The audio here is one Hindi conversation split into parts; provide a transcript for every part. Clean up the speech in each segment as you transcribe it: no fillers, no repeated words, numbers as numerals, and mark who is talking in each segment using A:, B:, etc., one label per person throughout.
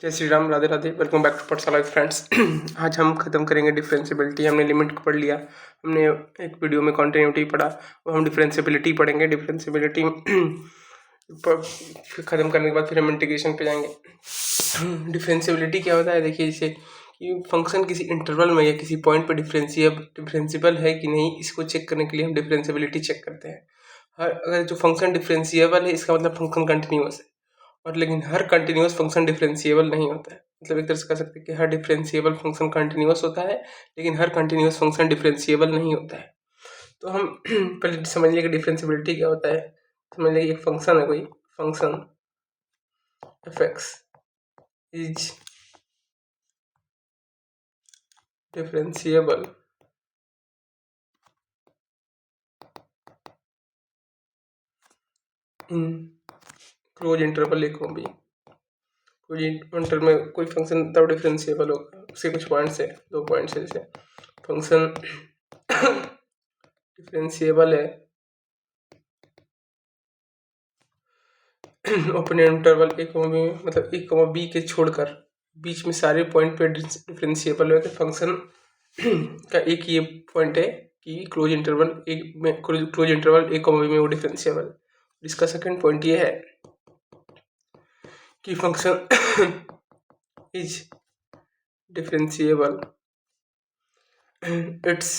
A: जय Shri Ram, Radhe Radhe. Welcome back to Pathshala friends. आज हम खत्म करेंगे डिफरेंशियबिलिटी। हमने लिमिट को पढ़ लिया, हमने एक वीडियो में कॉन्टिन्यूटी पढ़ा, और हम डिफरेंशियबिलिटी पढ़ेंगे। डिफरेंशियबिलिटी खत्म करने के बाद फिर हम इंटीग्रेशन पे जाएंगे। डिफरेंशियबिलिटी क्या होता है, देखिए जैसे कि फंक्शन किसी इंटरवल में या किसी पॉइंट पर डिफरेंशिएबल है कि नहीं, इसको चेक करने के लिए हम डिफरेंशियबिलिटी चेक करते हैं। अगर जो फंक्शन डिफरेंशिएबल है, इसका मतलब फंक्शन कंटिन्यूअस है। और लेकिन हर कंटिन्यूअस फंक्शन डिफरेंशिएबल नहीं होता है। मतलब एक तरह से कह सकते हैं कि हर डिफरेंशिएबल फंक्शन कंटिन्यूअस होता है, लेकिन हर कंटिन्यूअस फंक्शन डिफरेंशिएबल नहीं होता है। तो हम पहले समझ लिया कि डिफरेंशियबिलिटी क्या होता है। समझ लिया एक फंक्शन है, कोई function F X is differentiable in close interval A को भी। क्लोज इंटरवल में कोई फंक्शन तब डिफरेंशिएबल होगा, उसके कुछ पॉइंट्स है, 2 पॉइंट्स है। जैसे फंक्शन डिफरेंशिएबल है ओपन इंटरवल ए कॉमा बी में, मतलब ए कॉमा बी के छोड़कर बीच में सारे पॉइंट पे डिफरेंशिएबल है। फंक्शन का एक ये पॉइंट है कि क्लोज इंटरवल ए में, क्लोज इंटरवल ए कॉमा बी में वो डिफरेंशिएबल। इसका सेकंड पॉइंट ये है कि function is differentiable it's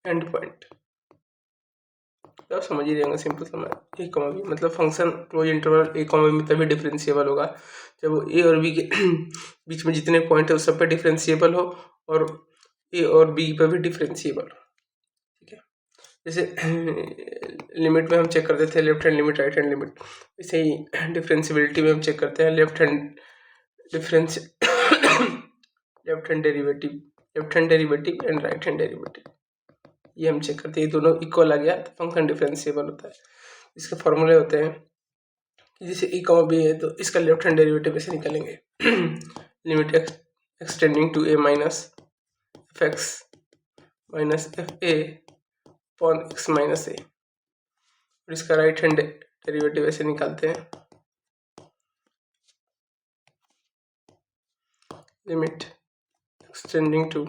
A: and point. आप समझ ही रहेंगे, सिंपल समझ। ए कॉमा बी मतलब फंक्शन क्लोज इंटरवल ए कॉमा बी में तभी डिफरेंशिएबल होगा जब वो ए और बी के बीच में जितने पॉइंट है उस सब पे डिफरेंशिएबल हो, और ए और बी पे भी डिफरेंशिएबल हो। ठीक है, जैसे लिमिट में हम चेक करते थे left hand limit, right hand limit, वैसे ही डिफरेंशियबिलिटी में हम चेक करते हैं left hand derivative and right hand derivative. ये हम चेक करते हैं, ये दोनों इक्वल आ गया तो फंक्शन डिफरेंशिएबल होता है। इसके फॉर्मूले होते हैं कि जैसे ए कॉमा बी है तो इसका लेफ्ट हैंड डेरिवेटिव ऐसे निकालेंगे। Limit extending to A minus F x minus F A upon x minus A, और इसका राइट हैंड डेरिवेटिव ऐसे निकालते हैं। Limit extending to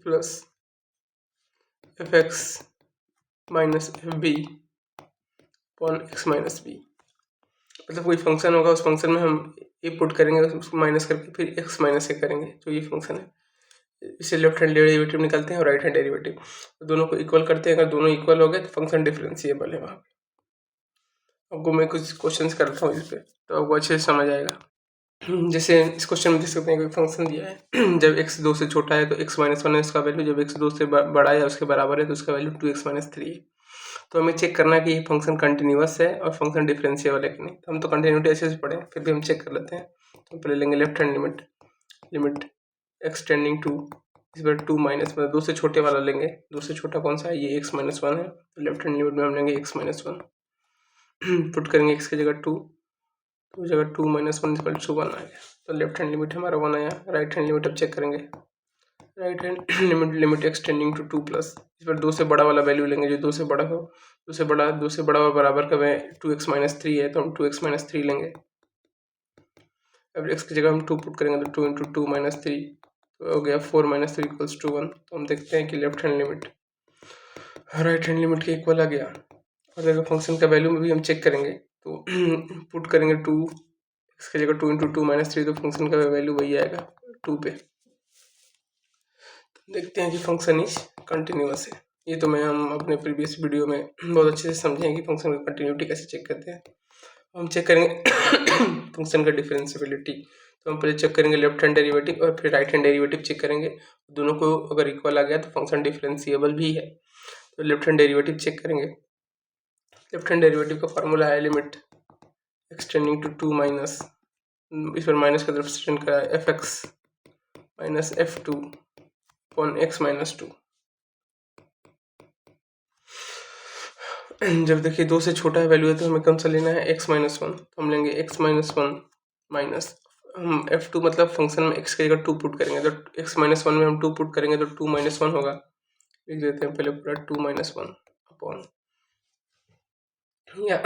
A: plus F x minus F B upon x minus B. मतलब कोई फंक्शन होगा, उस फंक्शन में हम ए पुट करेंगे, उसको माइनस करके फिर एक्स माइनस ए करेंगे, जो ये फंक्शन है। इसे लेफ्ट हैंड डेरिवेटिव निकालते हैं और राइट हैंड डेरिवेटिव, तो दोनों को इक्वल करते हैं। अगर दोनों इक्वल हो गए तो फंक्शन डिफरेंशिएबल है। वहाँ पे आपको मैं कुछ क्वेश्चंस करता हूँ इस पर, तो आपको अच्छे से समझ आएगा। जैसे इस क्वेश्चन में देख सकते हैं कोई फंक्शन दिया है, जब x 2 से छोटा है तो x माइनस 1 है उसका वैल्यू, जब x 2 से बड़ा है उसके बराबर है तो उसका वैल्यू 2x माइनस 3 है। तो हमें चेक करना है कि ये फंक्शन कंटिन्यूअस है और फंक्शन डिफरेंशिएबल है कि नहीं। तो हम तो कंटिन्यूटी ऐसे से पढ़े, फिर भी हम चेक कर लेते हैं। तो पहले लेंगे left hand limit, limit extending to, इस बार 2 माइनस, मतलब 2 से छोटे वाला लेंगे। 2 से छोटा कौन सा है, ये x माइनस 1 है, तो लेफ्ट हैंड लिमिट में हम लेंगे x माइनस 1। पुट करेंगे x की जगह 2, तो जगह 2 माइनस 1 इक्वल टू 1 आ गया, तो लेफ्ट हैंड लिमिट हमारा 1 आया। राइट हैंड लिमिट अब चेक करेंगे। Right hand limit extending to 2 plus, इस पर 2 से बड़ा वाला वैल्यू लेंगे, जो 2 से बड़ा हो। 2 से बड़ा और बराबर का 2x माइनस 3 है, तो हम 2x माइनस 3 लेंगे। अब x की जगह हम 2 पुट करेंगे, तो 2 इंटू 2 माइनस 3, तो हो गया 4 माइनस 3 इक्वल्स टू 1। तो हम देखते हैं कि left hand limit right hand limit के इक्वल आ गया। और अगर फंक्शन का वैल्यू में भी हम चेक करेंगे, तो पुट करेंगे 2, x की जगह 2 इंटू 2 माइनस 3, तो फंक्शन का वैल्यू वही आएगा 2 पे। देखते हैं कि फंक्शन इज कंटिन्यूअस है। ये तो हम अपने प्रीवियस वीडियो में बहुत अच्छे से समझे हैं कि फंक्शन की कंटिन्यूटी कैसे चेक करते हैं। हम चेक करेंगे फंक्शन का डिफरेंशियबिलिटी, तो हम पहले चेक करेंगे लेफ्ट हैंड डेरिवेटिव और फिर राइट हैंड डेरिवेटिव चेक करेंगे। दोनों को अगर इक्वल आ गया तो फंक्शन डिफरेंशिएबल भी है। तो लेफ्ट हैंड डेरिवेटिव चेक करेंगे। लेफ्ट हैंड डेरिवेटिव का फॉर्मूला है लिमिट एक्सटेंडिंग टू 2 माइनस, इस पर माइनस की तरफ एक्सटेंड करा है, F x minus F two upon x minus 2। जब देखिए 2 से छोटा है वैल्यू है तो हमें कौन सा लेना है, x माइनस 1, तो हम लेंगे x माइनस 1 माइनस, हम f2 मतलब फंक्शन में x की जगह 2 पुट करेंगे, तो x माइनस 1 में हम 2 पुट करेंगे तो 2 माइनस 1 होगा। लिख देते हैं पहले पूरा 2 माइनस 1 अपॉन या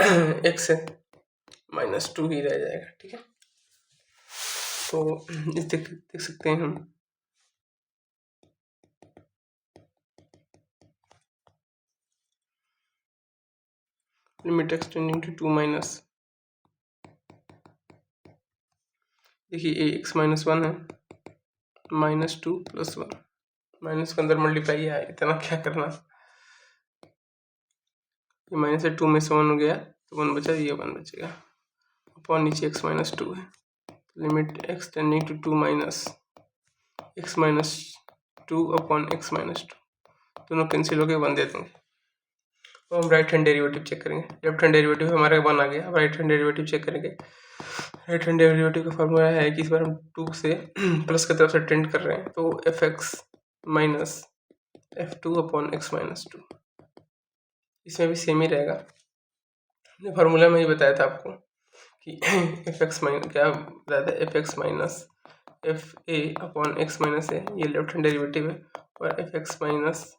A: x माइनस टू ही रह जाएगा। ठीक है, तो इस देख सकते हैं हम limit x tending to 2 minus, देखिए ए एक्स माइनस वन है, minus two plus one, minus के अंदर मल्टीप्लाई है, इतना क्या करना। ये माइनस से टू में से वन हो गया तो वन बचा, ये वन बचेगा, अपॉन नीचे एक्स माइनस टू है, limit x tending to 2 minus x minus two upon x minus two, दोनों कैंसिल हो गए, वन दे देंगे। तो हम राइट हैंड डेरिवेटिव चेक करेंगे, लेफ्ट हैंड डेरिवेटिव हमारे वन आ गया, अब राइट हैंड डेरिवेटिव चेक करेंगे। राइट हैंड डेरिवेटिव का फॉर्मूला है कि इस बार हम टू से प्लस की तरफ से टेंड कर रहे हैं, तो f x minus F two upon x minus to, इसमें भी सेम ही रहेगा। फार्मूला में ही बताया था आपको कि एफ एक्स माइनस क्या बताया था, F x minus F A upon x minus A, ये लेफ्ट हैंड डेरिवेटिव है, और F x minus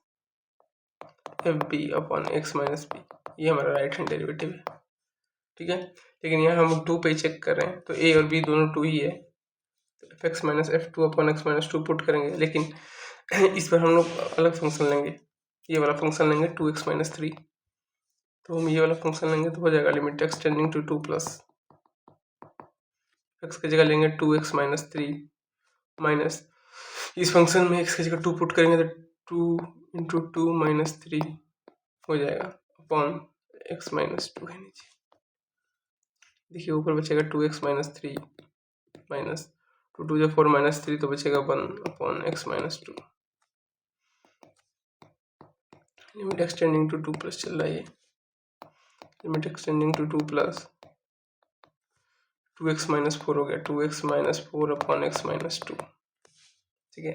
A: F B upon x minus B, ये हमारा राइट हैंड डेरिवेटिव है। ठीक है, लेकिन यहाँ हम टू पे चेक कर रहे हैं, तो ए और बी दोनों टू ही है, तो f x minus F two upon x minus to put करेंगे, लेकिन इस पर हम लोग अलग फंक्शन लेंगे, ये वाला फंक्शन लेंगे टू एक्स माइनस थ्री, तो हम ये वाला फंक्शन लेंगे तो हो जाएगा limit x tending to two plus x की जगह लेंगे two x minus three minus, इस फंक्शन में एक्स की जगह टू पुट करेंगे तो two into two minus three हो जाएगा अपॉन एक्स माइनस टू है नीचे, देखिए ऊपर बचेगा two x minus three minus two two जो फोर माइनस थ्री, तो बचेगा one upon x minus two, limit extending to two plus चल रहा है, limit extending to two plus two x minus four हो गया, two x minus four upon x minus two. ठीक है,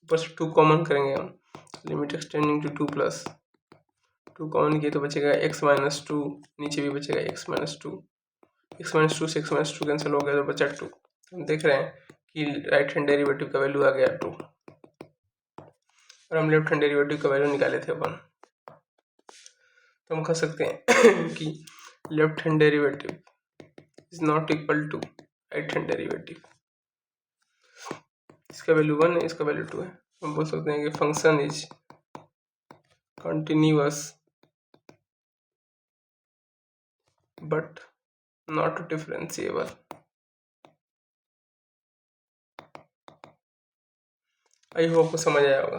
A: ऊपर से टू कॉमन करेंगे हम, limit extending to two plus two common किए तो बचेगा एक्स माइनस टू, नीचे भी बचेगा x minus to, x minus to से एक्स माइनस टू कैंसिल हो गया तो बचा टू। हम देख रहे हैं कि राइट हैंड डेरिवेटिव का वैल्यू आ गया टू, और हम लेफ्ट हैंड डेरिवेटिव का वैल्यू निकाले थे वन, तो हम कह सकते हैं कि left hand derivative is not equal to right hand derivative, इसका वैल्यू वन है, इसका वैल्यू टू है। हम बोल सकते हैं कि function is continuous but not differentiable. I hope आपको समझ आया होगा,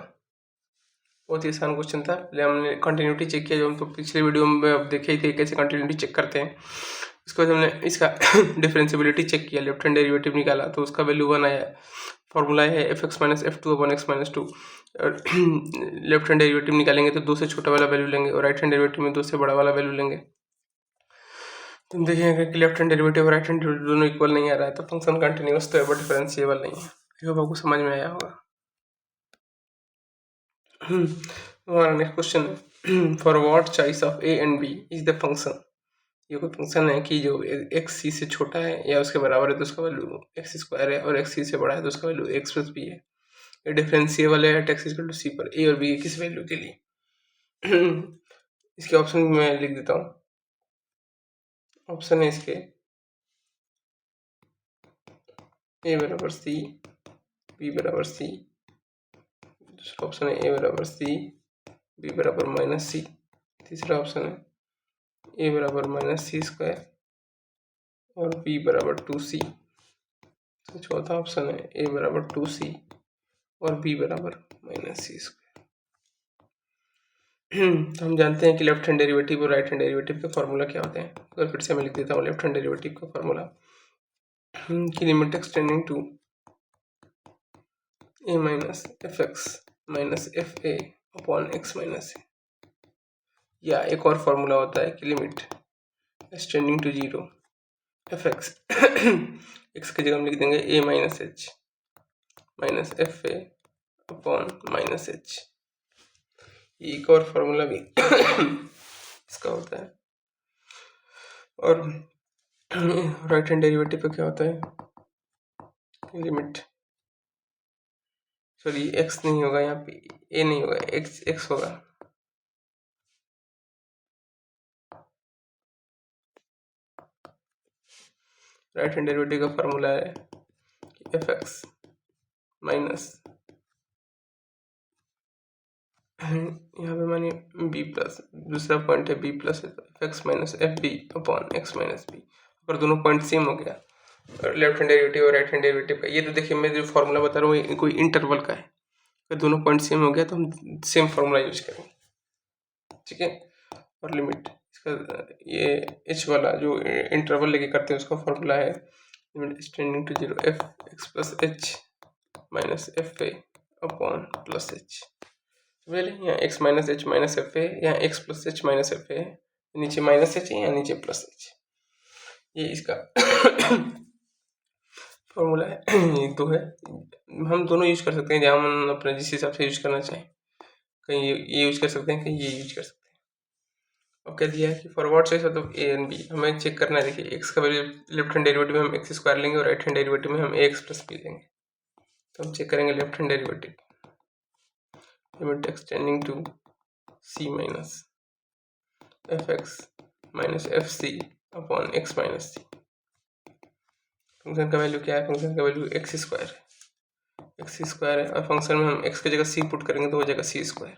A: बहुत ही आसान क्वेश्चन था। पहले हमने कंटिन्यूटी चेक किया, जो हम तो पिछले वीडियो में अब देखे ही थे कैसे कंटिन्यूटी चेक करते हैं। इसको हमने इसका डिफरेंशिएबिलिटी चेक किया, लेफ्ट हैंड डेरिवेटिव निकाला तो उसका वैल्यू वन आया। फॉर्मूला है F x minus F two upon x minus to, और लेफ्ट हैंड डेरिवेटिव निकालेंगे तो दो से छोटा वाला वैल्यू लेंगे, और राइट हैंड डेरिवेटिव में दो से बड़ा वाला वैल्यू लेंगे। तो हम देखेंगे कि लेफ्ट हैंड डेरिवेटिव और राइट हैंड डेरिवेटिव दोनों इक्वल नहीं आ रहा है, तो फंक्शन कंटिन्यूअस तो है बट डिफरेंशिएबल नहीं है। आई होप आपको समझ में आया होगा। हमारा नेक्स्ट क्वेश्चन है for what choice of a and b is the function. ये कोई फंक्शन है कि जो एक्स सी से छोटा है या उसके बराबर है तो उसका वैल्यू एक्स स्क्वायर है, और एक्स सी से बड़ा है तो उसका वैल्यू एक्स प्लस बी है। ये डिफरेंशिएबल है एट एक्स इक्वल टू सी पर ए और बी किस वैल्यू के लिए। इसके ऑप्शन मैं लिख देता हूँ। ऑप्शन है इसके ए बराबर सी, बी बराबर सी, दूसरा ऑप्शन है ए बराबर सी, बी बराबर माइनस सी, तीसरा ऑप्शन है ए बराबर माइनस सी स्क्वायर और बी बराबर टू सी, चौथा ऑप्शन है ए बराबर टू सी और बी बराबर माइनस सी स्क्वायर। तो हम जानते हैं कि लेफ्ट हैंड डेरिवेटिव और राइट हैंड डेरिवेटिव का फॉर्मूला क्या होते हैं। अगर फिर से मैं लिख देता हूँ लेफ्ट हैंड डेरिवेटिव का फॉर्मूला कि limit x tending to A minus F x minus F A upon x minus A, या एक और फॉर्मूला होता है कि limit x tending to zero F X X की जगह हम लिख देंगे A minus H minus F A upon minus H. एक और फॉर्मूला भी इसका होता है। और राइट हैंड डेरिवेटिव का क्या होता है, लिमिट सॉरी एक्स नहीं होगा यहाँ पे, ए नहीं होगा, एक्स एक्स होगा, राइट हैंड डेरिवेटिव का फार्मूला है कि एफ एक्स माइनस यहाँ पे मानिए बी प्लस, दूसरा पॉइंट है बी प्लस है तो f x minus F B upon x minus b. अगर दोनों पॉइंट सेम हो गया लेफ्ट हैंड डेरिवेटिव और राइट हैंड डेरिवेटिव का, ये तो देखिए मैं जो फार्मूला बता रहा हूँ ये कोई इंटरवल का है, अगर दोनों पॉइंट सेम हो गया तो हम सेम फार्मूला यूज करेंगे, ठीक है। और लिमिट इसका ये एच वाला जो इंटरवल लेके करते हैं उसका फार्मूला है limit extending to 0 F x plus H minus F A upon plus H. यहाँ X minus H minus F है, यहाँ X plus H minus F है, नीचे माइनस एच है, यहाँ नीचे प्लस एच, ये इसका फॉर्मूला है। ये दो है, हम दोनों यूज कर सकते हैं जहाँ हम अपने जिस हिसाब से यूज करना चाहें, कहीं ये यूज कर सकते हैं, कहीं ये यूज कर सकते हैं। और क्या दिया है कि फॉरवर्ड चॉइस मतलब ए एंड बी हमें चेक करना है। देखिए एक्स का वैल्यू लेफ्ट हैंड डेरिवेटिव में हम एक्स स्क्वायर लेंगे और राइट हैंड डेरिवेटिव में हम ए एक्स प्लस बी लेंगे। तो हम चेक करेंगे left hand derivative limit extending to c minus F x minus F C upon x minus c. Function का वैल्यू क्या है, फंक्शन का वैल्यू एक्स स्क्वायर है और फंक्शन में हम एक्स की जगह सी पुट करेंगे तो हो जाएगा सी स्क्वायर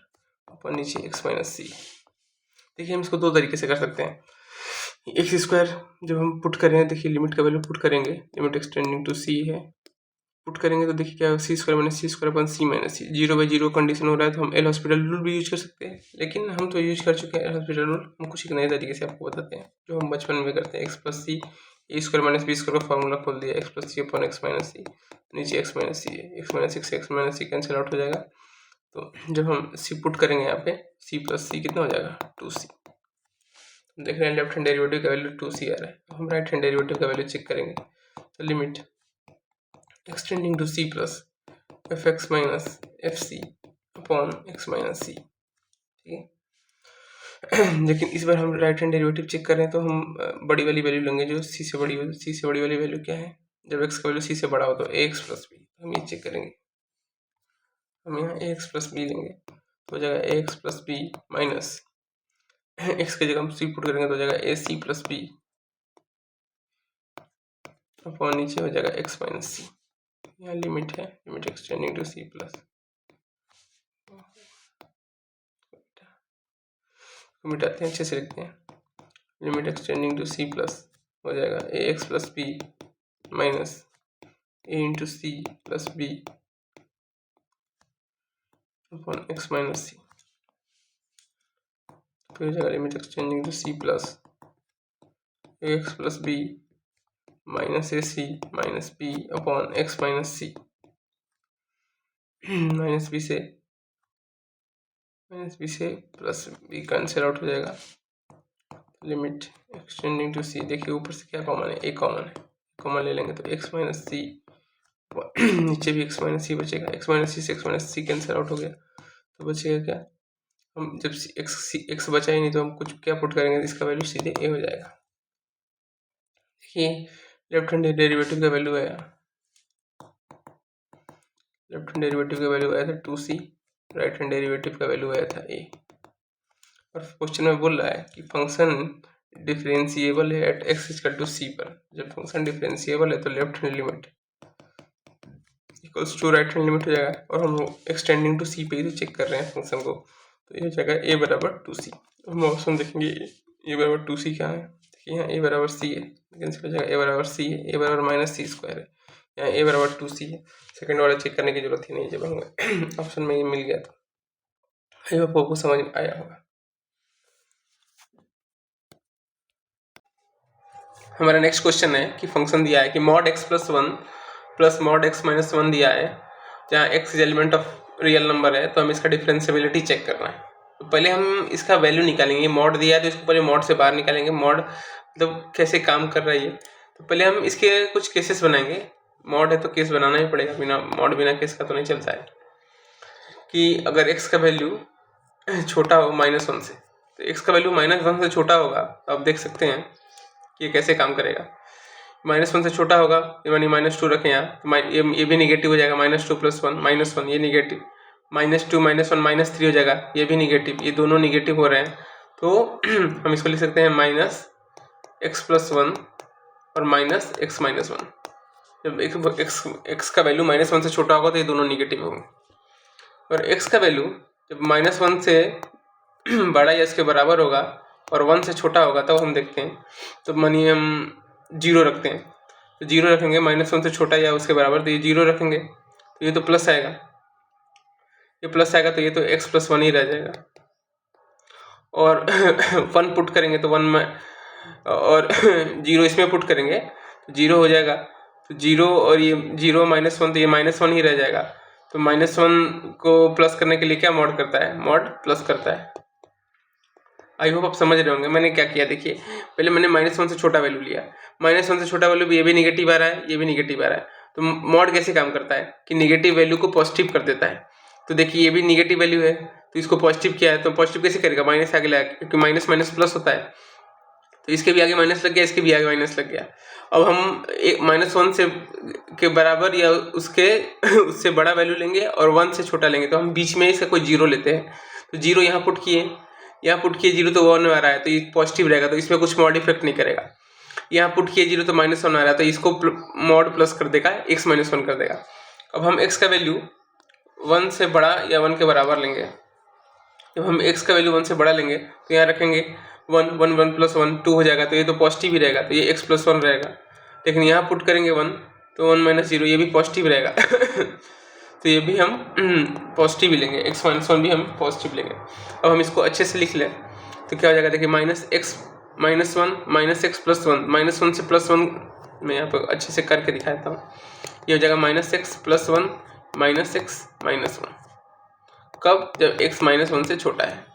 A: अपॉन नीचे एक्स माइनस सी। देखिए हम इसको दो तरीके से कर सकते हैं। एक्स स्क्वायर जब हम पुट करें, देखिए लिमिट का वैल्यू पुट करेंगे, लिमिट एक्सटेंडिंग टू सी है, पुट करेंगे तो देखिए क्या सी स्क्वायर माइनस सी स्क्वायर अपन सी माइनस सी, 0/0 कंडीशन हो रहा है तो हम एल हॉस्पिटल रूल भी यूज कर सकते हैं, लेकिन हम तो यूज कर चुके हैं एल हॉस्पिटल रूल। हम कुछ एक नए तरीके से आपको बताते हैं जो हम बचपन में करते हैं। एक्स प्लस सी ए स्क्वायर माइनस बी स्क्वायर का फॉर्मूला खोल दिया, एक्स प्लस सी अपॉन एक्स माइनस सी, नीचे एक्स माइनस सी है, एक्स माइनस सी कैंसिल आउट हो जाएगा। तो जब हम सी पुट करेंगे यहाँ पे सी प्लस सी कितना हो जाएगा 2c। देख रहे हैं लेफ्ट हैंड डेरिवेटिव का वैल्यू 2c आ रहा है, तो हम राइट हैंड डेरिवेटिव का वैल्यू चेक करेंगे। तो limit extending to C plus F x minus F C upon x minus C, ठीक है। लेकिन इस बार हम राइट हैंड डेरिवेटिव चेक कर रहे हैं तो हम बड़ी वाली वैल्यू लेंगे जो सी से बड़ी वाली वैल्यू क्या है, जब एक्स का वैल्यू सी से बड़ा हो तो ए एक्स प्लस बी, हम ये चेक करेंगे। हम यहाँ ए एक्स प्लस बी लेंगे तो हो जाएगा A x plus B minus X की जगह हम सी पुट करेंगे तो हो जाएगा A C plus B upon नीचे हो जाएगा एक्स माइनस सी। यहाँ लिमिट है limit extending to C plus, मिटाते हैं अच्छे से लिखते हैं। Limit extending to C plus हो जाएगा A x plus B minus A into C plus B upon x minus C. फिर हो जाएगा limit extending to C plus a x plus B minus a c minus b upon x minus c. Minus b से प्लस बी कैंसिल आउट हो जाएगा। लिमिट एक्सटेंडिंग टू सी, देखिए ऊपर से क्या कॉमन है, ए कॉमन है, कॉमन ले लेंगे तो एक्स माइनस सी नीचे भी एक्स माइनस सी बचेगा, एक्स माइनस सी से एक्स माइनस सी कैंसिल आउट हो गया तो बचेगा क्या, हम जब एक्स बचा ही नहीं तो हम कुछ क्या पुट करेंगे, इसका वैल्यू सीधे ए हो जाएगा। देखिए लेफ्ट हैंड डेरिवेटिव का वैल्यू आया, लेफ्ट हैंड डेरिवेटिव का वैल्यू आया था 2c, राइट हैंड डेरिवेटिव का वैल्यू आया था a। और क्वेश्चन में बोल रहा है कि फंक्शन डिफरेंशिएबल है at x equal to c पर। जब फंक्शन डिफरेंशिएबल है तो left hand limit equals to right hand limit हो जाएगा, और हम एक्सटेंडिंग टू c पे ही तो चेक कर रहे हैं फंक्शन को, तो ये हो जाएगा a बराबर 2c। हम ऑप्शन देखेंगे a बराबर 2c कहाँ है, देखिए यहाँ a बराबर c है, लेकिन हो जाएगा a बराबर c है, a बराबर माइनस सी स्क्वायर है, यहाँ a बराबर 2c है। सेकंड वाला चेक करने की जरूरत ही नहीं, जब हमें ऑप्शन में ये मिल गया तो आई होप आपको समझ में आया होगा। हमारा नेक्स्ट क्वेश्चन है कि फंक्शन दिया है कि mod x plus 1 plus mod x minus 1 दिया है, जहाँ x element of real number है, तो हमें इसका डिफरेंशिएबिलिटी चेक करना है। तो पहले हम इसका वैल्यू निकालेंगे, मॉड दिया है तो इसको पहले मॉड से बाहर निकालेंगे, मॉड मतलब कैसे काम कर रहा है ये। तो पहले हम इसके कुछ केसेस बनाएंगे, मॉड है तो केस बनाना ही पड़ेगा, बिना मॉड बिना केस का तो नहीं चलता है। कि अगर x का वैल्यू छोटा हो -1 से, तो x का वैल्यू -1 से छोटा होगा, तो आप देख सकते हैं कि ये कैसे काम करेगा। -1 से छोटा होगा यानी -2 रखें यहाँ, तो ये भी निगेटिव हो जाएगा, -2 + 1 -1 ये निगेटिव, -2 -1 -3 हो जाएगा, ये भी निगेटिव, ये दोनों निगेटिव हो रहे हैं। तो हम इसको लिख सकते हैं -x + 1 और माइनस एक्स माइनस वन। जब एक्स का वैल्यू -1 से छोटा होगा तो ये दोनों निगेटिव होंगे, और एक्स का वैल्यू जब -1 से बड़ा या इसके बराबर होगा और 1 से छोटा होगा तब हम देखते हैं, तो मानिए हम 0 रखते हैं, तो 0 रखेंगे -1 से छोटा या उसके बराबर, तो ये 0 रखेंगे तो ये तो प्लस आएगा, ये प्लस आएगा तो ये तो x + 1 ही रह जाएगा, और 1 पुट करेंगे तो 1 में, और 0 इसमें पुट करेंगे तो 0 हो जाएगा, तो 0 और ये 0 -1 तो ये -1 ही रह जाएगा। तो -1 को प्लस करने के लिए क्या मॉड करता है, मॉड प्लस करता है। आई होप आप समझ रहे होंगे मैंने क्या किया। देखिए पहले मैंने -1 से छोटा वैल्यू लिया, -1 से छोटा वैल्यू भी, ये भी निगेटिव आ रहा है, ये भी निगेटिव आ रहा है, तो मॉड कैसे काम करता है कि निगेटिव वैल्यू को पॉजिटिव कर देता है। तो देखिए ये भी निगेटिव वैल्यू है तो इसको पॉजिटिव किया है, तो पॉजिटिव कैसे करेगा, माइनस आगे लगाया, क्योंकि माइनस माइनस प्लस होता है, तो इसके भी आगे माइनस लग गया, इसके भी आगे माइनस लग गया। अब हम -1 से के बराबर या उसके उससे बड़ा वैल्यू लेंगे और 1 से छोटा लेंगे, तो हम बीच में इसका कोई 0 लेते हैं, तो 0 यहाँ पुट किए, यहाँ पुट किए 0 तो 1 आ रहा है तो ये पॉजिटिव रहेगा, तो इसमें कुछ मॉड इफेक्ट नहीं करेगा। यहाँ पुट किए 0 तो -1 आ रहा है तो इसको मॉड प्लस कर देगा, x -1 कर देगा। अब हम x का वैल्यू 1 से बड़ा या 1 के बराबर लेंगे, जब हम x का वैल्यू 1 से बड़ा लेंगे तो यहाँ रखेंगे 1 1 1 + 1 2 हो जाएगा, तो ये तो पॉजिटिव ही रहेगा, तो ये x + 1 रहेगा। लेकिन यहाँ पुट करेंगे 1 तो 1 - 0 ये भी पॉजिटिव रहेगा तो ये भी हम पॉजिटिव ही लेंगे, x - 1 भी हम पॉजिटिव लेंगे। अब हम इसको अच्छे से लिख लें तो क्या हो जाएगा, देखिए -x - 1 -x + 1, -1 से +1 मैं यहाँ पर अच्छे से करके दिखाता हूँ। ये हो जाएगा -x + 1 -x - 1। कब, जब x -1 से छोटा है,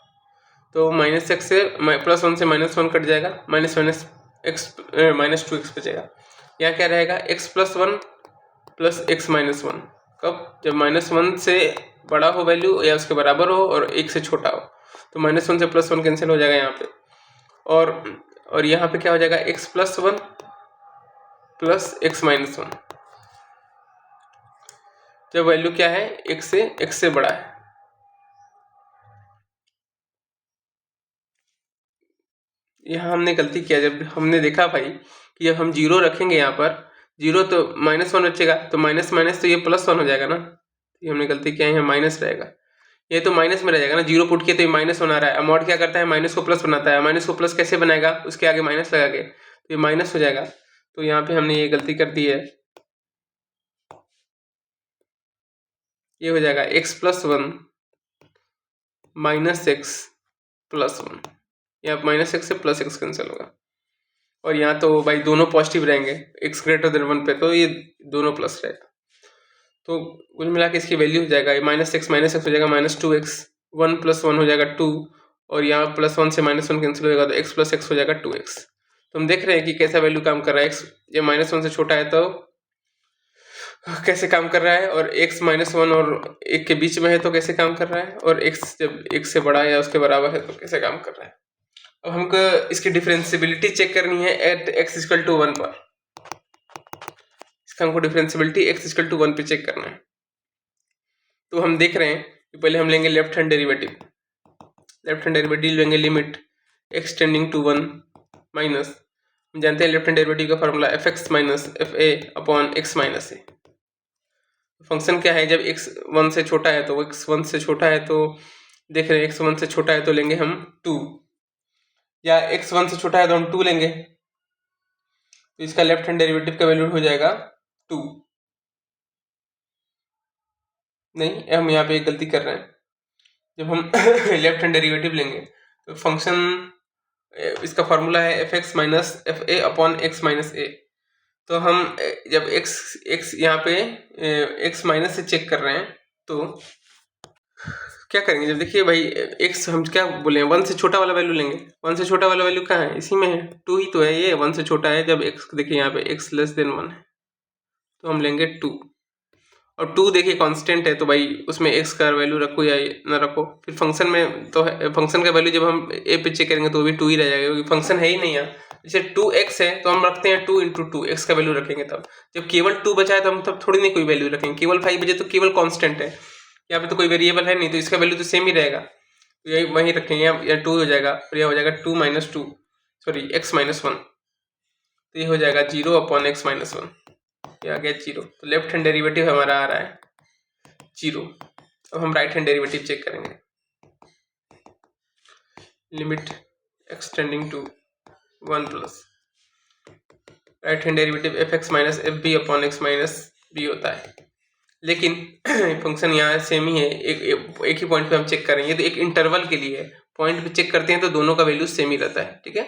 A: तो -x से +1 से -1 कट जाएगा, -2x बचेगा। यहाँ क्या रहेगा, x + 1 + x - 1। कब, जब -1 से बड़ा हो वैल्यू या उसके बराबर हो और 1 से छोटा हो, तो -1 से +1 कैंसिल हो जाएगा यहाँ पे, और यहाँ पे क्या हो जाएगा, x + 1 + x - 1, जब वैल्यू क्या है, x से बड़ा है। यहाँ हमने गलती किया, जब हमने देखा भाई कि जब हम 0 रखेंगे यहाँ पर 0 तो -1 बचेगा, तो माइनस माइनस तो ये +1 हो जाएगा ना, ये हमने गलती किया, यहाँ माइनस रहेगा, ये तो माइनस में रह जाएगा ना, 0 पुट किया तो ये -1 आ रहा है। मॉड क्या करता है, माइनस को प्लस बनाता है, माइनस को प्लस कैसे बनाएगा, उसके आगे माइनस लगा के, तो ये माइनस हो जाएगा। तो यहाँ पे हमने ये गलती कर दी है, ये हो जाएगा x + 1 -x + 1, यहाँ -x से +x कैंसिल होगा, और यहाँ तो भाई दोनों पॉजिटिव रहेंगे, x > 1 पे, तो ये दोनों प्लस रहेगा। तो कुल मिला के इसकी वैल्यू हो जाएगा -x हो जाएगा -2x, 1 + 1 हो जाएगा 2, और यहाँ +1 से -1 कैंसिल हो जाएगा, तो x + x हो जाएगा 2x। तो हम देख रहे हैं कि कैसा वैल्यू काम कर रहा है, x जब -1 से छोटा है तो कैसे काम कर रहा है, और x -1 और 1 के बीच में है तो कैसे काम कर रहा है, और x जब 1 से बड़ा है या उसके बराबर है तो कैसे काम कर रहा है। अब हमको इसकी डिफरेंशियबिलिटी चेक करनी है एट x = 1 पर, इसका हमको डिफरेंशियबिलिटी x = 1 पे चेक करना है। तो हम देख रहे हैं कि पहले हम लेंगे लेफ्ट हैंड डेरिवेटिव लेंगे limit x tending to 1 minus, हम जानते हैं लेफ्ट हैंड डेरिवेटिव का formula fx - fa/x - a। Function क्या है, जब x 1 से छोटा है, तो x 1 से छोटा है तो देख रहे हैं x 1 से छोटा है तो लेंगे हम 2, या x 1 से छोटा है तो हम 2 लेंगे, तो इसका लेफ्ट हैंड डेरिवेटिव का वैल्यू हो जाएगा 2। नहीं, हम यहाँ पे एक गलती कर रहे हैं, जब हम लेफ्ट हैंड डेरिवेटिव लेंगे तो फंक्शन इसका फॉर्मूला है fx - fa/x - a। तो हम जब x यहाँ पे x माइनस से चेक कर रहे हैं तो क्या करेंगे, जब देखिए भाई x हम क्या बोले 1 से छोटा वाला वैल्यू लेंगे, 1 से छोटा वाला वैल्यू कहाँ है, इसी में है, 2 ही तो है, ये 1 से छोटा है। जब x देखिए यहाँ पे x < 1 है तो हम लेंगे 2, और 2 देखिए कांस्टेंट है, तो भाई उसमें x का वैल्यू रखो या ना रखो, फिर फंक्शन में तो फंक्शन का वैल्यू जब हम a पे चेक करेंगे तो भी 2 ही रह जाएगा, क्योंकि फंक्शन है ही नहीं यहाँ। जैसे 2x है तो हम रखते हैं 2 × 2 x का वैल्यू रखेंगे, तब जब केवल 2 बचा है तो हम तब थोड़ी नहीं कोई वैल्यू रखेंगे, केवल 5 बचे तो केवल कांस्टेंट है, यहाँ पे तो कोई वेरिएबल है नहीं, तो इसका वैल्यू तो सेम ही रहेगा, तो यही वहीं रखेंगे, या 2 हो जाएगा, और यह हो जाएगा 2 - 2 सॉरी x - 1। तो ये हो जाएगा 0/x-1, ये आ गया 0। तो लेफ्ट हैंड डेरिवेटिव हमारा आ रहा है 0। अब हम राइट हैंड डेरिवेटिव चेक करेंगे। Limit extending to 1 plus right hand derivative f(x-fb)/x-b होता है, लेकिन फंक्शन यहाँ सेम ही है, एक ही पॉइंट पे हम चेक करेंगे। तो एक इंटरवल के लिए पॉइंट पे चेक करते हैं तो दोनों का वैल्यू सेम ही रहता है, ठीक है।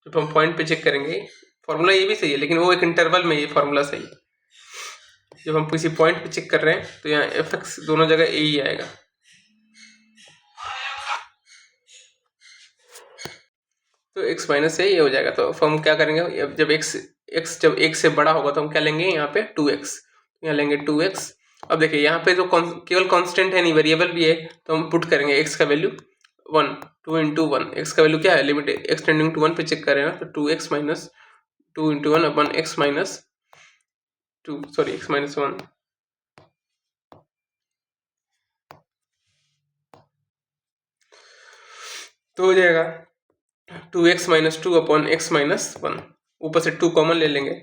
A: जब हम पॉइंट पे चेक करेंगे, फॉर्मूला ये भी सही है लेकिन वो एक इंटरवल में ये फॉर्मूला सही है। जब हम किसी पॉइंट पे चेक कर रहे हैं तो यहाँ fx दोनों जगह a ही आएगा। तो x माइनस है ये हो जाएगा। तो हम क्या करेंगे, जब x जब 1 से बड़ा होगा तो हम क्या लेंगे, यहाँ पे 2x, यहाँ लेंगे 2x। अब देखिए यहाँ पे तो केवल कांस्टेंट है नहीं, वेरिएबल भी है, तो हम पुट करेंगे x का वैल्यू 1, 2 इंटू 1। एक्स का वैल्यू क्या है, लिमिट एक्सटेंडिंग टू 1 पे चेक करें ना, तो 2x माइनस 2 इंटू 1 अपन x minus 2, sorry x minus 1। तो हो जाएगा 2x minus 2 upon x minus 1, ऊपर से 2 कॉमन ले लेंगे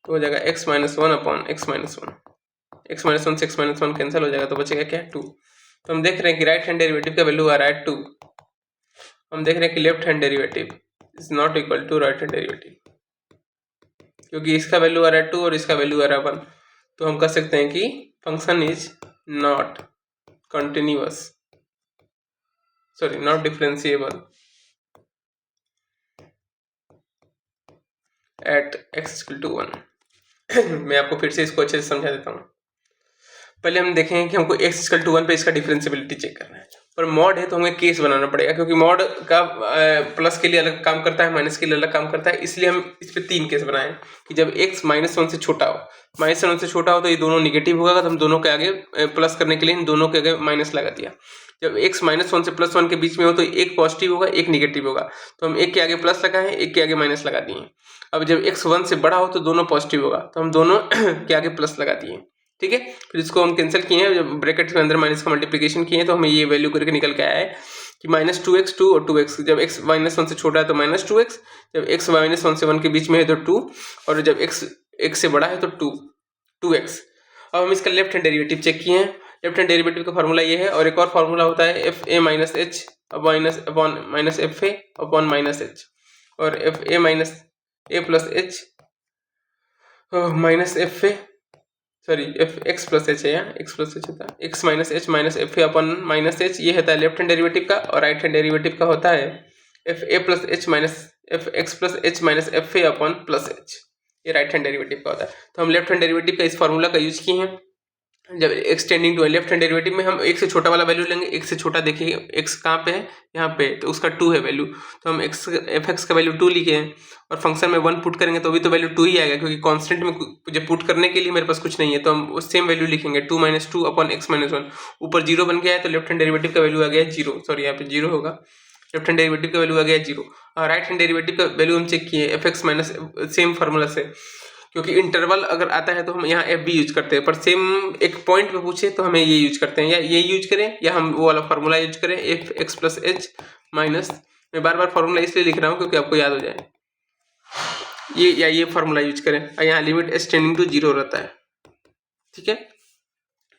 A: तो हो जाएगा x minus 1 upon x minus 1। x minus 1 से x माइनस 1 कैंसिल हो जाएगा तो बचेगा क्या, 2। तो हम देख रहे हैं कि राइट हैंड डेरिवेटिव का वैल्यू आ रहा है 2। हम देख रहे हैं कि left hand derivative is not equal to right hand derivative, क्योंकि इसका वैल्यू आ रहा है 2 और इसका वैल्यू आ रहा है 1। तो हम कह सकते हैं कि function is not continuous, sorry not differentiable at x equal to 1। मैं आपको फिर से इसको अच्छे से समझा देता हूँ। पहले हम देखें कि हमको x इक्वल टू 1 पे इसका डिफरेंशिएबिलिटी चेक करना है, पर मॉड है तो हमें केस बनाना पड़ेगा, क्योंकि मॉड का प्लस के लिए अलग काम करता है, माइनस के लिए अलग काम करता है। इसलिए हम इस पे 3 केस बनाए कि जब x -1 से छोटा हो, -1 से छोटा हो तो ये दोनों निगेटिव होगा, तो हम दोनों के आगे प्लस करने के लिए इन दोनों के आगे माइनस लगा दिया। जब x -1 से +1 के बीच में हो तो एक पॉजिटिव होगा एक निगेटिव होगा, तो हम एक के आगे प्लस लगाए एक के आगे माइनस लगा दिए। अब जब x 1 से बड़ा हो तो दोनों पॉजिटिव होगा, तो हम दोनों के आगे प्लस लगा दिए, ठीक है। फिर इसको हम कैंसिल किए हैं, जब ब्रैकेट के अंदर माइनस का मल्टीप्लिकेशन किए तो हमें ये वैल्यू करके निकल के आया है कि -2x 2 और 2x। जब x -1 से छोटा है तो -2x, जब x -1 से 1 के बीच में है तो 2, और जब x से बड़ा है तो 2x। अब हम इसका लेफ्ट हैंड डेरिवेटिव चेक किए हैं। लेफ्ट हैंड डेरिवेटिव का फार्मूला ये है, और एक और फार्मूला होता है fa minus h upon minus fa upon minus h, और fa minus a plus h minus fa, sorry x plus H है, यहाँ x प्लस एच होता है, x minus H minus F A upon minus H, ये होता है लेफ्ट हैंड डेरिवेटिव का। और राइट हैंड डेरिवेटिव का होता है F A plus H minus F x plus H minus F A upon plus H, ये राइट हैंड डेरिवेटिव का होता है। तो हम लेफ्ट हैंड डेरिवेटिव का इस फॉर्मूला का यूज किए हैं। जब extending to left hand derivative में हम एक से छोटा वाला वैल्यू लेंगे, एक से छोटा देखिए x कहाँ पे है, यहाँ पे, तो उसका 2 है वैल्यू, तो हम x एफ एक्स का वैल्यू 2 लिखे हैं, और फंक्शन में 1 पुट करेंगे तो भी तो वैल्यू 2 ही आएगा, क्योंकि कांस्टेंट में जब पुट करने के लिए मेरे पास कुछ नहीं है तो हम उस सेम वैल्यू लिखेंगे 2 - 2 अपॉन x - 1। ऊपर 0 बन गया है तो लेफ्ट हैंड डेरिवेटिव का वैल्यू आ गया 0, सॉरी यहाँ पे 0 होगा, लेफ्ट हैंड डेरिवेटिव का वैल्यू आ गया 0। और राइट हैंड डेरिवेटिव का वैल्यू हम चेक किए F x minus same formula से, क्योंकि इंटरवल अगर आता है तो हम यहाँ एफ बी यूज करते हैं, पर सेम एक पॉइंट पे पूछे तो हमें ये यूज करते हैं, या ये यूज करें या हम वो वाला फार्मूला यूज करें F x plus H minus, मैं बार बार फार्मूला इसलिए लिख रहा हूँ क्योंकि आपको याद हो जाए, ये या ये फार्मूला यूज करें, और यहाँ लिमिट एक्सटेंडिंग टू 0 रहता है, ठीक है।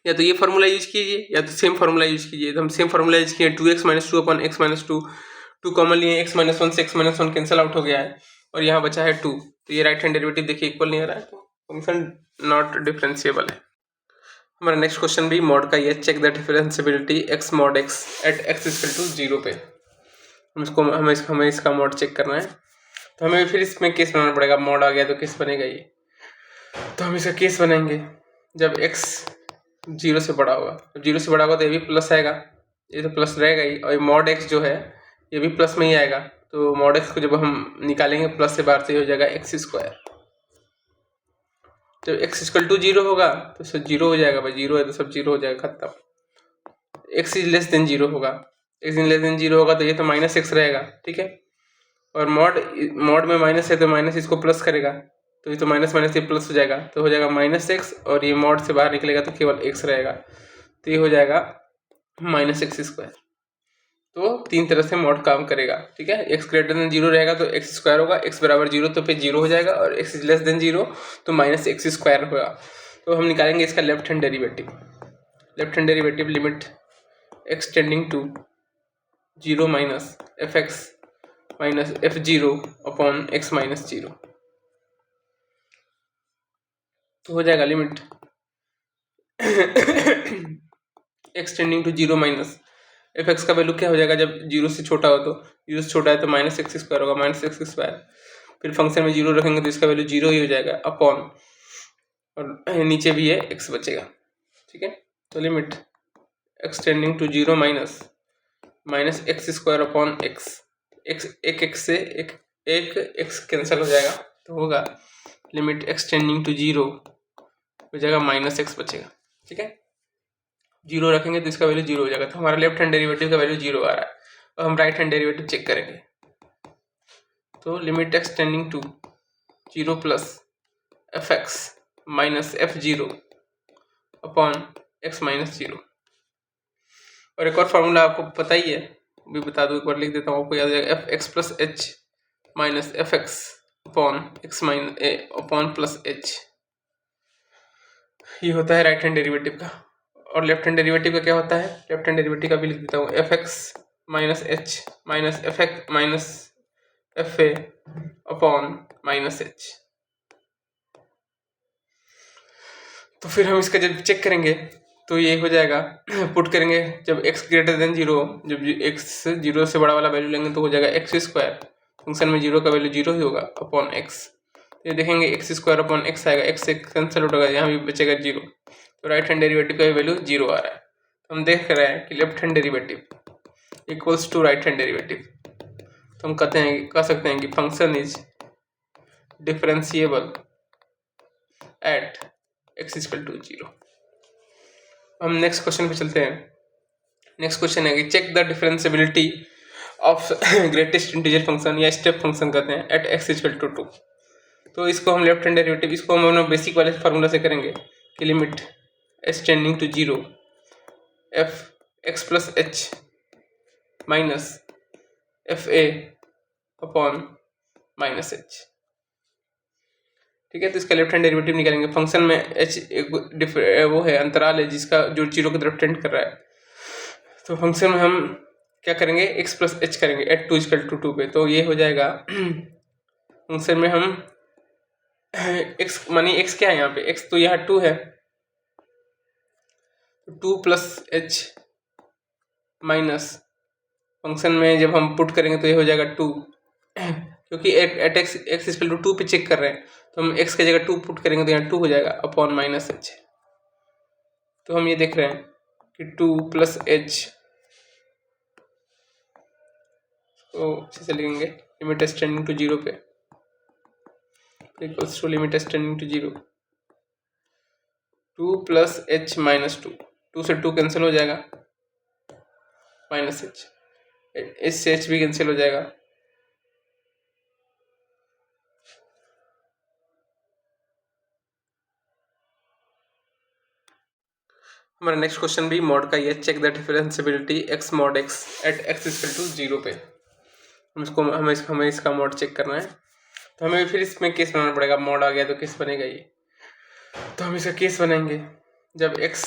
A: या तो ये फार्मूला यूज कीजिए या तो सेम फार्मूला यूज कीजिए। तो हम सेम फार्मूला यूज किए 2x - 2 अपॉन x - 2, 2 कॉमन लिए, x - 1 से x - 1 कैंसिल आउट हो गया है, और यहाँ बचा है 2, तो ये राइट हैंड डेरिवेटिव देखिए इक्वल नहीं आ रहा है, तो फंक्शन नॉट डिफरेंशिएबल है। हमारा नेक्स्ट क्वेश्चन भी मॉड का ये, check the differentiability x mod x at x equal to 0 पे। हमें इसका मॉड चेक करना है, तो हमें फिर इसमें केस बनाना पड़ेगा। मॉड आ गया तो केस बनेगा ये, तो हम इसका केस बनाएंगे जब x 0 से बड़ा होगा। जब 0 से बड़ा होगा तो ये भी प्लस आएगा, ये तो प्लस रहेगा ही, और मॉड x जो है ये भी प्लस में ही आएगा। तो मॉड x को जब हम निकालेंगे प्लस से बाहर, से हो जाएगा x²। जब x इक्वल टू 0 होगा तो सब 0 हो जाएगा, भाई 0 है तो सब 0 हो जाएगा, खत्म। x इज लेस देन 0 होगा, x इज लेस देन 0 होगा तो ये तो -x रहेगा, ठीक है। और मॉड में माइनस है तो माइनस इसको प्लस करेगा, तो ये तो माइनस माइनस ये प्लस हो जाएगा, तो हो जाएगा -x, और ये मॉड से बाहर निकलेगा तो केवल x रहेगा, तो ये हो जाएगा -x²। तो तीन तरह से मॉड काम करेगा, ठीक है। एक्स ग्रेटर देन जीरो रहेगा तो एक्स स्क्वायर होगा, एक्स बराबर जीरो तो पे जीरो हो जाएगा, और एक्स लेस देन जीरो तो माइनस एक्स स्क्वायर होगा। तो हम निकालेंगे इसका left hand derivative. Left hand derivative limit x tending to zero minus F x minus f zero upon x minus zero, तो हो जाएगा limit x tending to zero minus F x का वैल्यू क्या हो जाएगा जब जीरो से छोटा हो, तो जीरो से छोटा है तो माइनस एक्स स्क्वायर होगा, माइनस एक्स स्क्वायर। फिर फंक्शन में जीरो रखेंगे तो इसका वैल्यू जीरो ही हो जाएगा अपॉन, और नीचे भी है एक्स बचेगा, ठीक है। तो limit x tending to zero minus minus x square upon x, एक एक्स से एक एक्स कैंसिल हो जाएगा, तो होगा limit x tending to zero हो जाएगा माइनस एक्स बचेगा, ठीक है। जीरो रखेंगे तो इसका वैल्यू जीरो हो जाएगा, तो हमारा लेफ्ट हैंड डेरिवेटिव का वैल्यू जीरो आ रहा है। और हम राइट हैंड डेरिवेटिव चेक करेंगे, तो limit x tending to zero plus F x minus f zero upon x minus zero. और एक और फार्मूला आपको पता ही है, भी बता दूँ, एक बार लिख देता हूँ, आपको याद आ जाएगा। F x plus H minus F x upon x minus upon plus H, ये होता है राइट हैंड डेरिवेटिव का। और लेफ्ट हैंड डेरिवेटिव का क्या होता है, लेफ्ट हैंड डेरिवेटिव का भी लिख देता हूँ, F x minus H minus F x minus F A upon minus H. तो फिर हम इसका जब चेक करेंगे तो ये हो जाएगा, पुट करेंगे जब x ग्रेटर देन जीरो, जब x जीरो से बड़ा वाला वैल्यू लेंगे तो हो जाएगा एक्स स्क्वायर, फंक्शन में जीरो का वैल्यू जीरो ही होगा अपॉन एक्स। ये देखेंगे एक्स स्क्वायर अपॉन एक्स आएगा, एक्स से कैंसिल होगा, यहाँ भी बचेगा जीरो, तो राइट हैंड डेरिवेटिव का वैल्यू जीरो आ रहा है। तो हम देख रहे हैं कि left hand derivative equals to right hand derivative, तो हम कह सकते हैं कि function is differentiable at x equal to zero. हम नेक्स्ट क्वेश्चन पे चलते हैं। नेक्स्ट क्वेश्चन है कि check the differentiability of greatest integer function, या स्टेप फंक्शन कहते हैं, at x equal to two. तो इसको हम लेफ्ट हैंड डेरिवेटिव, इसको हम बेसिक वाले फार्मूला से करेंगे कि limit S tending to zero F x plus H minus F A upon minus h, ठीक है। तो इसका लेफ्ट हैंड डेरिवेटिव निकालेंगे। फंक्शन में एच एक वो है, अंतराल है जिसका जो जीरो की तरफ टेंड कर रहा है, तो फंक्शन में हम क्या करेंगे, एक्स प्लस एच करेंगे at two equal to two पे, तो ये हो जाएगा फंक्शन में हम एक्स मानी एक्स क्या है यहाँ पे, एक्स तो यहाँ टू है, to plus H minus function में जब हम पुट करेंगे तो ये हो जाएगा टू, क्योंकि at x equal to two पे चेक कर रहे हैं, तो हम एक्स की जगह टू पुट करेंगे तो यहाँ टू हो जाएगा अपॉन माइनस एच। तो हम ये देख रहे हैं कि टू प्लस एच तो अच्छे से लिखेंगे, limit S tending to zero पे equals to limit S tending to zero, two plus H minus two, two से टू कैंसिल हो जाएगा, माइनस एच, एच से एच भी कैंसिल हो जाएगा, हमारा नेक्स्ट क्वेश्चन भी मॉड का ही है। Check the differentiability x mod x at x equal to zero पे, हमें इसका मॉड चेक करना है। तो हमें फिर इसमें केस बनाना पड़ेगा, मॉड आ गया तो केस बनेगा ये। तो हम इसका केस बनाएंगे जब x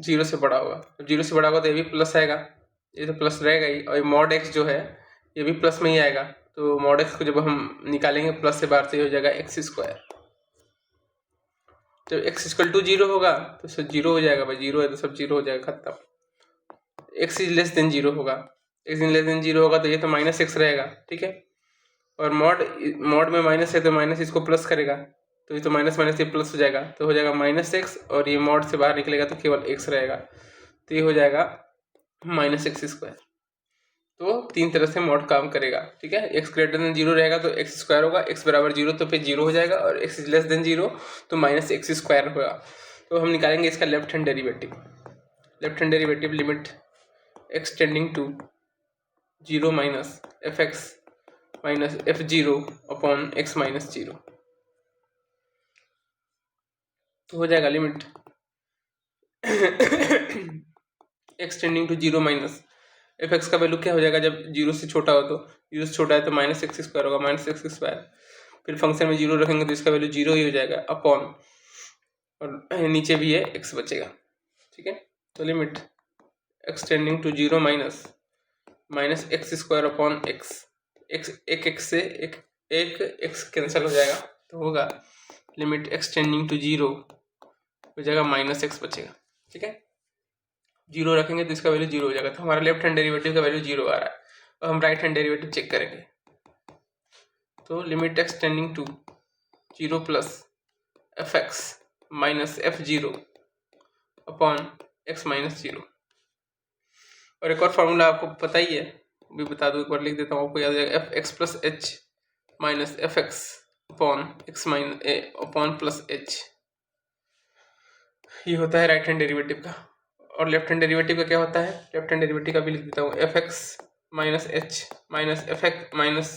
A: जीरो से बड़ा होगा, जब जीरो से बड़ा होगा तो ये भी प्लस आएगा, ये तो प्लस रहेगा ही, और मॉड x जो है ये भी प्लस में ही आएगा। तो मॉड x को जब हम निकालेंगे प्लस से बाहर, तो ये हो जाएगा एक्स स्क्वायर। जब x इक्वल टू जीरो होगा तो सब जीरो हो जाएगा, भाई जीरो है तो सब जीरो हो जाएगा, खत्म। x is less than zero होगा, x is less than zero होगा तो ये तो माइनस एक्स रहेगा, ठीक है। और मॉड में माइनस है तो माइनस इसको प्लस करेगा, तो ये तो माइनस माइनस ये प्लस हो जाएगा, तो हो जाएगा माइनस एक्स, और ये मॉड से बाहर निकलेगा तो केवल एक्स रहेगा, तो ये हो जाएगा माइनस एक्स स्क्वायर। तो तीन तरह से मॉड काम करेगा, ठीक है। एक्स ग्रेटर देन जीरो रहेगा तो एक्स स्क्वायर होगा, एक्स बराबर जीरो तो फिर जीरो हो जाएगा, और x is less than zero तो माइनस एक्स स्क्वायर होगा। तो हम निकालेंगे इसका left hand derivative. Left hand derivative limit x tending to zero minus F x minus f zero upon x minus zero, तो हो जाएगा limit x tending to zero minus F x का वैल्यू क्या हो जाएगा जब जीरो से छोटा हो, तो जीरो से छोटा है तो माइनस एक्स स्क्वायर होगा, माइनस एक्स स्क्वायर। फिर फंक्शन में जीरो रखेंगे तो इसका वैल्यू जीरो ही हो जाएगा अपॉन, और नीचे भी है एक्स बचेगा, ठीक है। तो limit x tending to zero minus x square upon x, एक एक्स से एक एक्स कैंसिल हो जाएगा तो होगा limit x tending to zero हो जाएगा माइनस एक्स बचेगा, ठीक है। जीरो रखेंगे तो इसका वैल्यू जीरो हो जाएगा, तो हमारा लेफ्ट हैंड डेरिवेटिव का वैल्यू जीरो आ रहा है। और हम राइट हैंड डेरिवेटिव चेक करेंगे, तो limit x tending to zero plus F x minus f zero upon x minus zero. और एक और फार्मूला आपको पता ही है, भी बता दूँ, एक बार लिख देता हूँ, आपको याद आ जाएगा, F x plus H minus F x upon x minus upon plus H, ये होता है राइट हैंड डेरिवेटिव का। और लेफ्ट हैंड डेरिवेटिव का क्या होता है, लेफ्ट हैंड डेरिवेटिव का भी लिख देता हूँ, F x minus H minus F x minus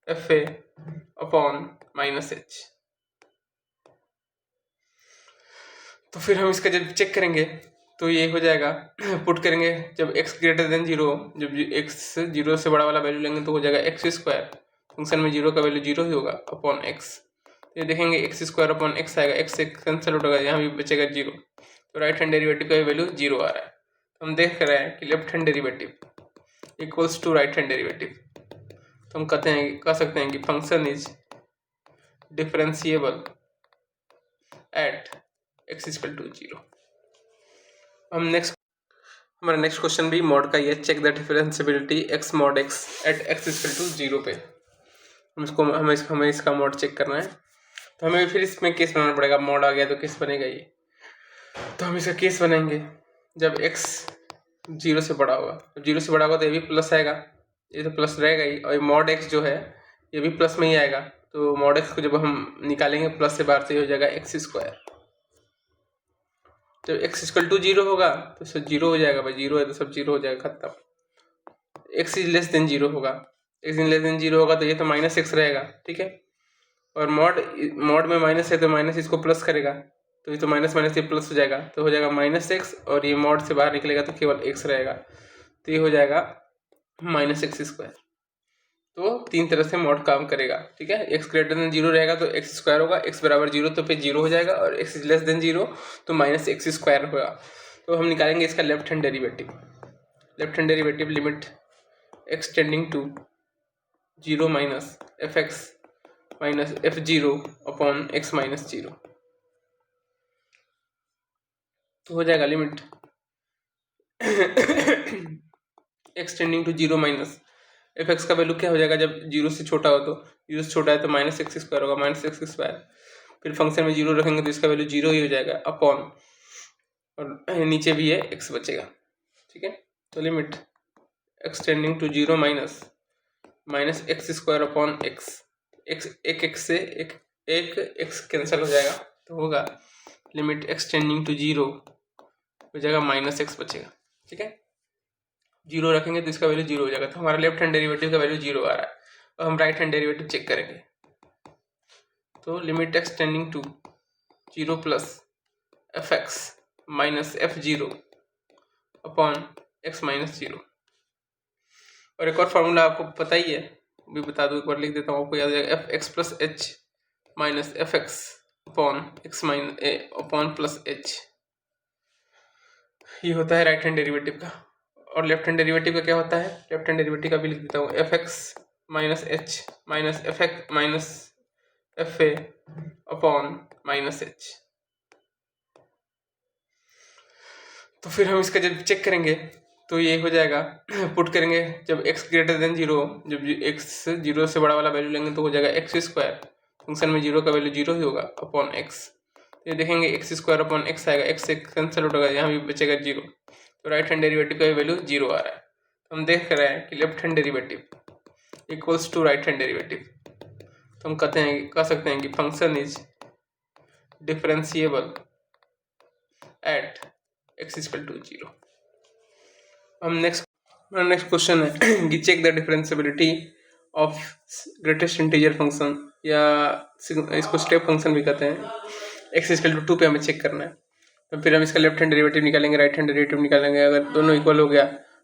A: F A upon minus H. तो फिर हम इसका जब चेक करेंगे तो ये हो जाएगा, पुट करेंगे जब x ग्रेटर देन जीरो, जब x जीरो से बड़ा वाला वैल्यू लेंगे तो हो जाएगा एक्स स्क्वायर, फंक्शन में जीरो का वैल्यू जीरो ही होगा अपॉन एक्स। ये देखेंगे एक्स स्क्वायर अपॉन एक्स आएगा, एक्स से कैंसिल होगा, यहाँ भी बचेगा जीरो, तो राइट हैंड डेरिवेटिव का वैल्यू जीरो आ रहा है। तो हम देख रहे हैं कि left hand derivative equals to right hand derivative, तो हम कह सकते हैं कि function is differentiable at x equal to zero. हमारा नेक्स्ट क्वेश्चन भी मॉड का ही है, check the differentiability x mod x at x equal to zero पे। हमें इसका मॉड चेक करना है, तो हमें फिर इसमें केस बनाना पड़ेगा। मॉड आ गया तो केस बनेगा ये, तो हम इसका केस बनाएंगे जब x जीरो से बड़ा होगा। जब जीरो से बड़ा होगा तो ये भी प्लस आएगा, ये तो प्लस रहेगा ही, और मॉड x जो है ये भी प्लस में ही आएगा। तो मॉड x को जब हम निकालेंगे प्लस से बाहर, से हो जाएगा एक्स स्क्वायर। जब x इक्वल टू जीरो होगा तो सब जीरो हो जाएगा, भाई जीरो है तो सब जीरो हो जाएगा, खत्म। x is less than zero होगा, x is less than zero होगा तो ये तो माइनस एक्स रहेगा, ठीक है। और मॉड में माइनस है तो माइनस इसको प्लस करेगा, तो ये तो माइनस माइनस ये प्लस हो जाएगा, तो हो जाएगा माइनस एक्स, और ये मॉड से बाहर निकलेगा तो केवल एक्स रहेगा, तो ये हो जाएगा माइनस एक्स स्क्वायर। तो तीन तरह से मॉड काम करेगा, ठीक है। एक्स ग्रेटर देन जीरो रहेगा तो एक्स स्क्वायर होगा, एक्स बराबर जीरो तो फिर जीरो हो जाएगा, और x is less than zero तो माइनस एक्स स्क्वायर होगा। तो हम निकालेंगे इसका left hand derivative. Left hand derivative limit x tending to zero minus F x minus f zero upon x minus zero, तो हो जाएगा limit x tending to zero minus F x का वैल्यू क्या हो जाएगा जब जीरो से छोटा हो, तो जीरो से छोटा है तो माइनस एक्स स्क्वायर होगा, माइनस एक्स स्क्वायर। फिर फंक्शन में जीरो रखेंगे तो इसका वैल्यू जीरो ही हो जाएगा अपॉन, और नीचे भी है एक्स बचेगा, ठीक है। तो limit x tending to zero minus x square upon x, एक एक्स से एक एक्स कैंसिल हो जाएगा तो होगा limit x tending to zero हो जाएगा माइनस एक्स बचेगा, ठीक है। जीरो रखेंगे तो इसका वैल्यू जीरो हो जाएगा, तो हमारा लेफ्ट हैंड डेरिवेटिव का वैल्यू जीरो आ रहा है। और हम राइट हैंड डेरिवेटिव चेक करेंगे, तो limit x tending to zero plus F x minus f zero upon x minus zero. और एक और फार्मूला आपको पता ही है, भी बता दूँ, एक बार लिख देता हूँ, आपको याद आ जाएगा, F x plus H minus F x upon x minus upon plus H, ये होता है राइट हैंड डेरिवेटिव का। और लेफ्ट हैंड डेरिवेटिव का क्या होता है, लेफ्ट हैंड डेरिवेटिव का भी लिख देता हूँ, F x minus H minus F x minus F A upon minus H. तो फिर हम इसका जब चेक करेंगे तो ये हो जाएगा, पुट करेंगे जब x ग्रेटर देन जीरो, जब x जीरो से बड़ा वाला वैल्यू लेंगे तो हो जाएगा एक्स स्क्वायर, फंक्शन में जीरो का वैल्यू जीरो ही होगा अपॉन एक्स। ये देखेंगे एक्स स्क्वायर अपॉन एक्स आएगा, एक्स से कैंसिल होगा, यहाँ भी बचेगा जीरो, तो राइट हैंड डेरिवेटिव का वैल्यू जीरो आ रहा है। तो हम देख रहे हैं कि left hand derivative equals to right hand derivative, तो हम कह सकते हैं कि function is differentiable at x equal to zero. हम नेक्स्ट क्वेश्चन है कि check the differentiability of greatest integer function, या इसको स्टेप फंक्शन भी कहते हैं, एक्स इक्वल टू टू पे हमें चेक करना है। तो फिर हम इसका लेफ्ट हैंड डेरिवेटिव निकालेंगे, राइट हैंड डेरिवेटिव निकालेंगे। अगर दोनों इक्वल हो गया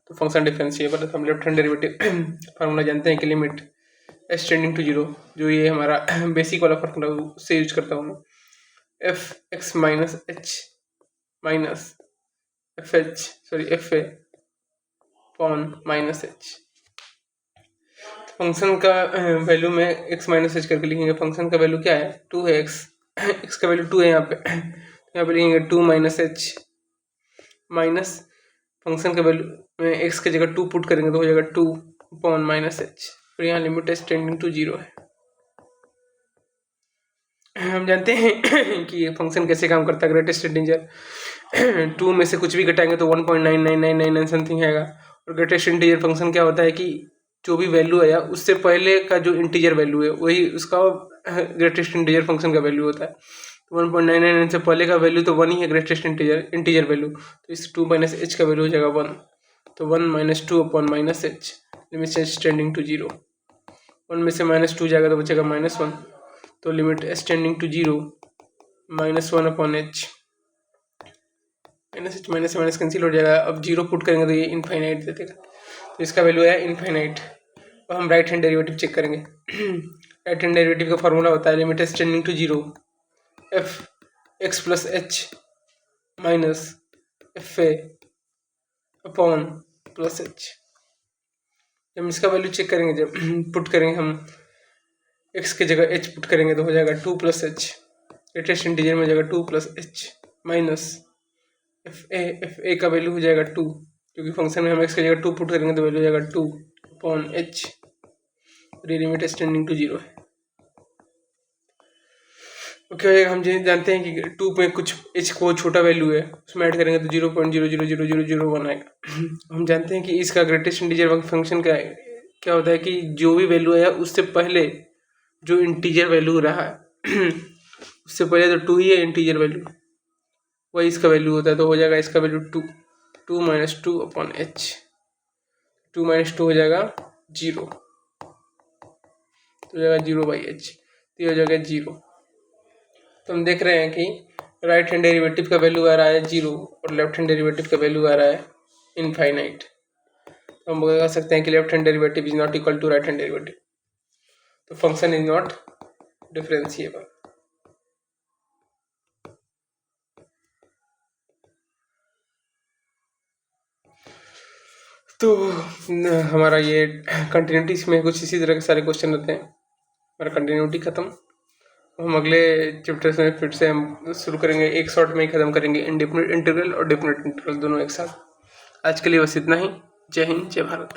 A: तो फंक्शन डिफरेंशिएबल है। हम लेफ्ट हैंड डेरिवेटिव फार्मूला जानते हैं कि limit h tending to zero, जो ये हमारा बेसिक वाला फार्मूला उससे यूज करता हूँ मैं, f x minus H minus F upon minus h. Function का वैल्यू में एक्स माइनस एच करके लिखेंगे। फंक्शन का वैल्यू क्या है, 2 है। एक्स का वैल्यू 2 है यहाँ पे लिखेंगे 2 माइनस एच माइनस फंक्शन का वैल्यू में एक्स की जगह 2 पुट करेंगे तो हो जाएगा 2 अपॉन माइनस एच। फिर यहाँ limit h tending to zero है। हम जानते हैं कि ये फंक्शन कैसे काम करता है। ग्रेटेस्ट इंटीजर 2 में से कुछ भी घटाएंगे तो 1.99999 समथिंग आएगा। और ग्रेटेस्ट इंटीजर फंक्शन क्या होता है कि जो भी वैल्यू है उससे पहले का जो इंटीजर वैल्यू है वही उसका ग्रेटेस्ट इंटीजर फंक्शन का वैल्यू होता है। तो 1.999 से पहले का वैल्यू तो 1 ही है ग्रेटेस्ट इंटीजर वैल्यू, तो इस 2 माइनस एच का वैल्यू हो जाएगा 1। तो 1 minus 2 upon minus h, limit h tending to zero. 1 में से माइनस 2 जाएगा तो बचेगा -1, तो limit h tending to zero -1 upon h. Minus H minus minus cancel हो जाएगा। अब जीरो पुट करेंगे तो ये इनफाइनाइट दे देगा, तो इसका वैल्यू है इनफाइनाइट। अब हम राइट हैंड डेरिवेटिव चेक करेंगे। राइट हैंड डेरिवेटिव का फॉर्मूला होता है limit h tending to zero F x plus H minus F A upon plus h. जब इसका वैल्यू चेक करेंगे, जब पुट करेंगे हम एक्स की जगह एच पुट करेंगे तो हो जाएगा 2 प्लस एच, लेटेस्ट इंटीजर में हो जाएगा 2 plus H minus F A का वैल्यू हो जाएगा 2, क्योंकि फंक्शन में हम एक्स की जगह 2 पुट करेंगे तो वैल्यू हो जाएगा 2 upon h. Limit h tending to zero है। ओके, हम जानते हैं कि 2 में कुछ एच को छोटा वैल्यू है, उसमें ऐड करेंगे तो 0.0000001 आएगा। हम जानते हैं कि इसका ग्रेटेस्ट इंटीजर फंक्शन का क्या होता है कि जो भी वैल्यू है उससे पहले जो इंटीजर वैल्यू रहा है उससे पहले तो 2 ही है इंटीजर वैल्यू, वही इसका वैल्यू होता है। तो हो जाएगा इसका value 2 minus 2 upon H. 2 minus 2 हो जाएगा 0, तो हो जाएगा 0/h, तो ये हो जाएगा 0। तो हम देख रहे हैं कि राइट हैंड डेरिवेटिव का वैल्यू आ रहा है 0 और लेफ्ट हैंड डेरिवेटिव का वैल्यू आ रहा है इनफाइनाइट। तो हम बता सकते हैं कि left hand derivative is not equal to right hand derivative, तो फंक्शन इज नॉट डिफरेंशिएबल। तो हमारा ये कंटिन्यूटी में कुछ इसी तरह के सारे क्वेश्चन रहते हैं। हमारा कंटिन्यूटी खत्म, हम अगले चैप्टर में फिर से हम शुरू करेंगे। एक शॉर्ट में ही खत्म करेंगे इंडेफिनिट इंटीग्रल और डेफिनिट इंटीग्रल दोनों एक साथ। आज के लिए बस इतना ही। जय हिंद, जय भारत।